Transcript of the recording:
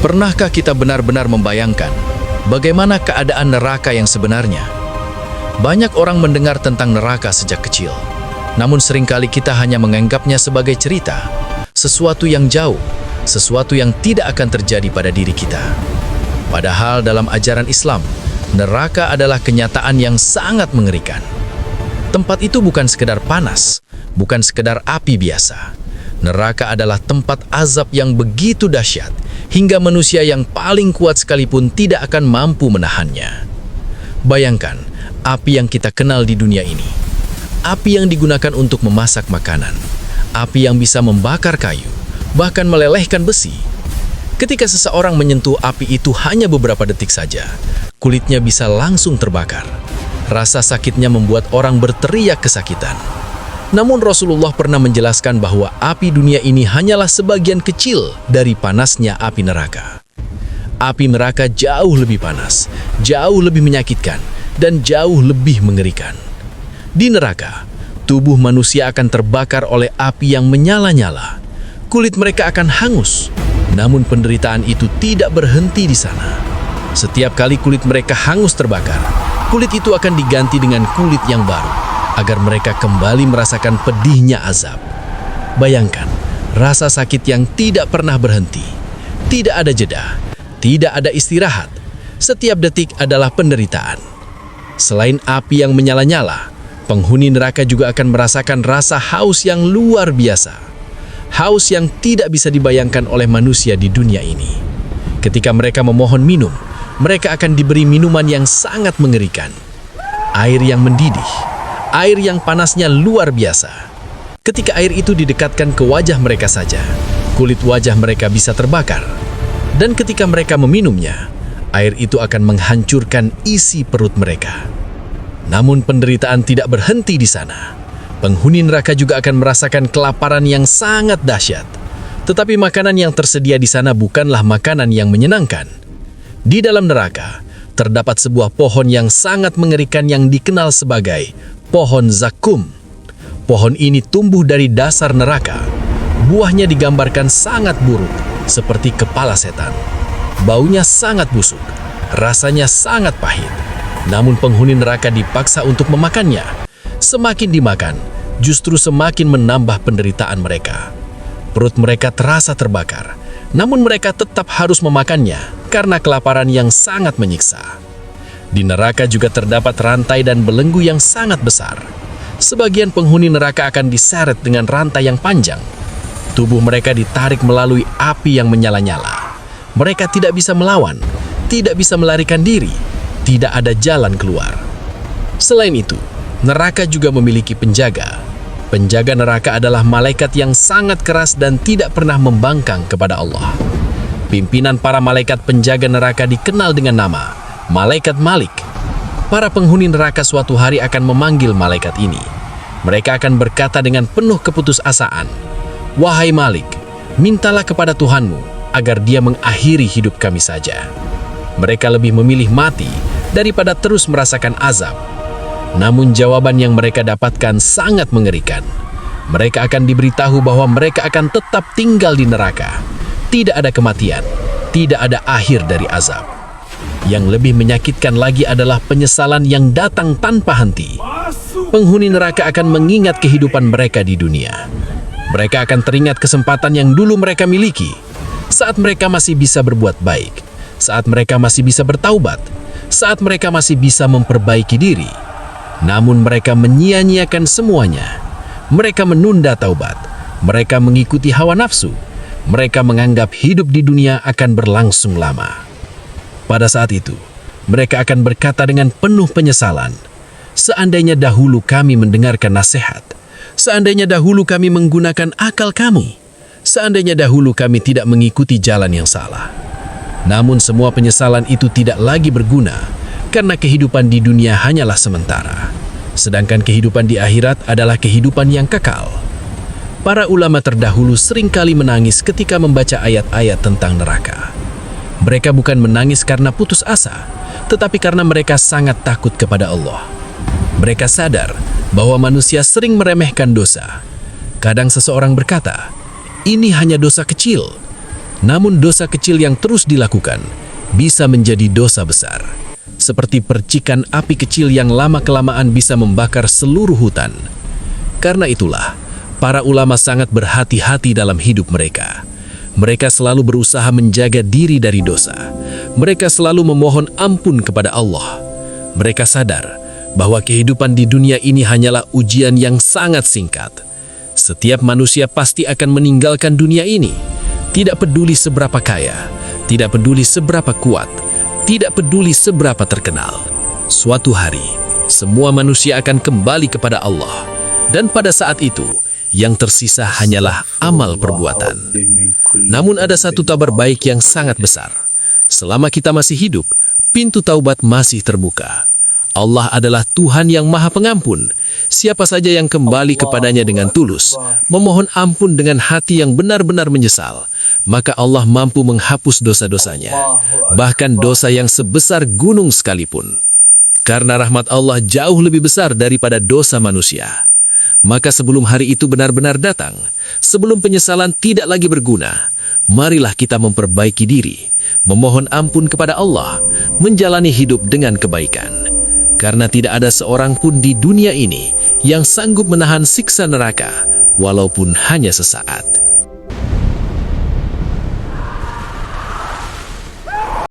Pernahkah kita benar-benar membayangkan bagaimana keadaan neraka yang sebenarnya? Banyak orang mendengar tentang neraka sejak kecil, namun seringkali kita hanya menganggapnya sebagai cerita, sesuatu yang jauh, sesuatu yang tidak akan terjadi pada diri kita. Padahal dalam ajaran Islam, neraka adalah kenyataan yang sangat mengerikan. Tempat itu bukan sekedar panas, bukan sekedar api biasa. Neraka adalah tempat azab yang begitu dahsyat, hingga manusia yang paling kuat sekalipun tidak akan mampu menahannya. Bayangkan, api yang kita kenal di dunia ini. Api yang digunakan untuk memasak makanan. Api yang bisa membakar kayu, bahkan melelehkan besi. Ketika seseorang menyentuh api itu hanya beberapa detik saja, kulitnya bisa langsung terbakar. Rasa sakitnya membuat orang berteriak kesakitan. Namun Rasulullah pernah menjelaskan bahwa api dunia ini hanyalah sebagian kecil dari panasnya api neraka. Api neraka jauh lebih panas, jauh lebih menyakitkan, dan jauh lebih mengerikan. Di neraka, tubuh manusia akan terbakar oleh api yang menyala-nyala. Kulit mereka akan hangus, namun penderitaan itu tidak berhenti di sana. Setiap kali kulit mereka hangus terbakar, kulit itu akan diganti dengan kulit yang baru, agar mereka kembali merasakan pedihnya azab. Bayangkan, rasa sakit yang tidak pernah berhenti. Tidak ada jeda, tidak ada istirahat. Setiap detik adalah penderitaan. Selain api yang menyala-nyala, penghuni neraka juga akan merasakan rasa haus yang luar biasa. Haus yang tidak bisa dibayangkan oleh manusia di dunia ini. Ketika mereka memohon minum, mereka akan diberi minuman yang sangat mengerikan. Air yang mendidih, air yang panasnya luar biasa. Ketika air itu didekatkan ke wajah mereka saja, kulit wajah mereka bisa terbakar. Dan ketika mereka meminumnya, air itu akan menghancurkan isi perut mereka. Namun penderitaan tidak berhenti di sana. Penghuni neraka juga akan merasakan kelaparan yang sangat dahsyat. Tetapi makanan yang tersedia di sana bukanlah makanan yang menyenangkan. Di dalam neraka, terdapat sebuah pohon yang sangat mengerikan yang dikenal sebagai pohon zakum. Pohon ini tumbuh dari dasar neraka. Buahnya digambarkan sangat buruk, seperti kepala setan. Baunya sangat busuk, rasanya sangat pahit. Namun penghuni neraka dipaksa untuk memakannya. Semakin dimakan, justru semakin menambah penderitaan mereka. Perut mereka terasa terbakar, namun mereka tetap harus memakannya karena kelaparan yang sangat menyiksa. Di neraka juga terdapat rantai dan belenggu yang sangat besar. Sebagian penghuni neraka akan diseret dengan rantai yang panjang. Tubuh mereka ditarik melalui api yang menyala-nyala. Mereka tidak bisa melawan, tidak bisa melarikan diri, tidak ada jalan keluar. Selain itu, neraka juga memiliki penjaga. Penjaga neraka adalah malaikat yang sangat keras dan tidak pernah membangkang kepada Allah. Pimpinan para malaikat penjaga neraka dikenal dengan nama Malaikat Malik. Para penghuni neraka suatu hari akan memanggil malaikat ini. Mereka akan berkata dengan penuh keputusasaan, "Wahai Malik, mintalah kepada Tuhanmu agar dia mengakhiri hidup kami saja." Mereka lebih memilih mati daripada terus merasakan azab. Namun jawaban yang mereka dapatkan sangat mengerikan. Mereka akan diberitahu bahwa mereka akan tetap tinggal di neraka. Tidak ada kematian, tidak ada akhir dari azab. Yang lebih menyakitkan lagi adalah penyesalan yang datang tanpa henti. Penghuni neraka akan mengingat kehidupan mereka di dunia. Mereka akan teringat kesempatan yang dulu mereka miliki, saat mereka masih bisa berbuat baik, saat mereka masih bisa bertaubat, saat mereka masih bisa memperbaiki diri. Namun mereka menyia-nyiakan semuanya. Mereka menunda taubat, mereka mengikuti hawa nafsu, mereka menganggap hidup di dunia akan berlangsung lama. Pada saat itu, mereka akan berkata dengan penuh penyesalan, "Seandainya dahulu kami mendengarkan nasihat, seandainya dahulu kami menggunakan akal kami, seandainya dahulu kami tidak mengikuti jalan yang salah." Namun semua penyesalan itu tidak lagi berguna, karena kehidupan di dunia hanyalah sementara. Sedangkan kehidupan di akhirat adalah kehidupan yang kekal. Para ulama terdahulu seringkali menangis ketika membaca ayat-ayat tentang neraka. Mereka bukan menangis karena putus asa, tetapi karena mereka sangat takut kepada Allah. Mereka sadar bahwa manusia sering meremehkan dosa. Kadang seseorang berkata, "Ini hanya dosa kecil." Namun dosa kecil yang terus dilakukan bisa menjadi dosa besar. Seperti percikan api kecil yang lama-kelamaan bisa membakar seluruh hutan. Karena itulah, para ulama sangat berhati-hati dalam hidup mereka. Mereka selalu berusaha menjaga diri dari dosa. Mereka selalu memohon ampun kepada Allah. Mereka sadar bahwa kehidupan di dunia ini hanyalah ujian yang sangat singkat. Setiap manusia pasti akan meninggalkan dunia ini. Tidak peduli seberapa kaya, tidak peduli seberapa kuat, tidak peduli seberapa terkenal. Suatu hari, semua manusia akan kembali kepada Allah. Dan pada saat itu, yang tersisa hanyalah amal perbuatan. Namun ada satu kabar baik yang sangat besar. Selama kita masih hidup, pintu taubat masih terbuka. Allah adalah Tuhan yang Maha Pengampun. Siapa saja yang kembali kepadanya dengan tulus, memohon ampun dengan hati yang benar-benar menyesal, maka Allah mampu menghapus dosa-dosanya, bahkan dosa yang sebesar gunung sekalipun. Karena rahmat Allah jauh lebih besar daripada dosa manusia. Maka sebelum hari itu benar-benar datang, sebelum penyesalan tidak lagi berguna, marilah kita memperbaiki diri, memohon ampun kepada Allah, menjalani hidup dengan kebaikan. Karena tidak ada seorang pun di dunia ini yang sanggup menahan siksa neraka, walaupun hanya sesaat.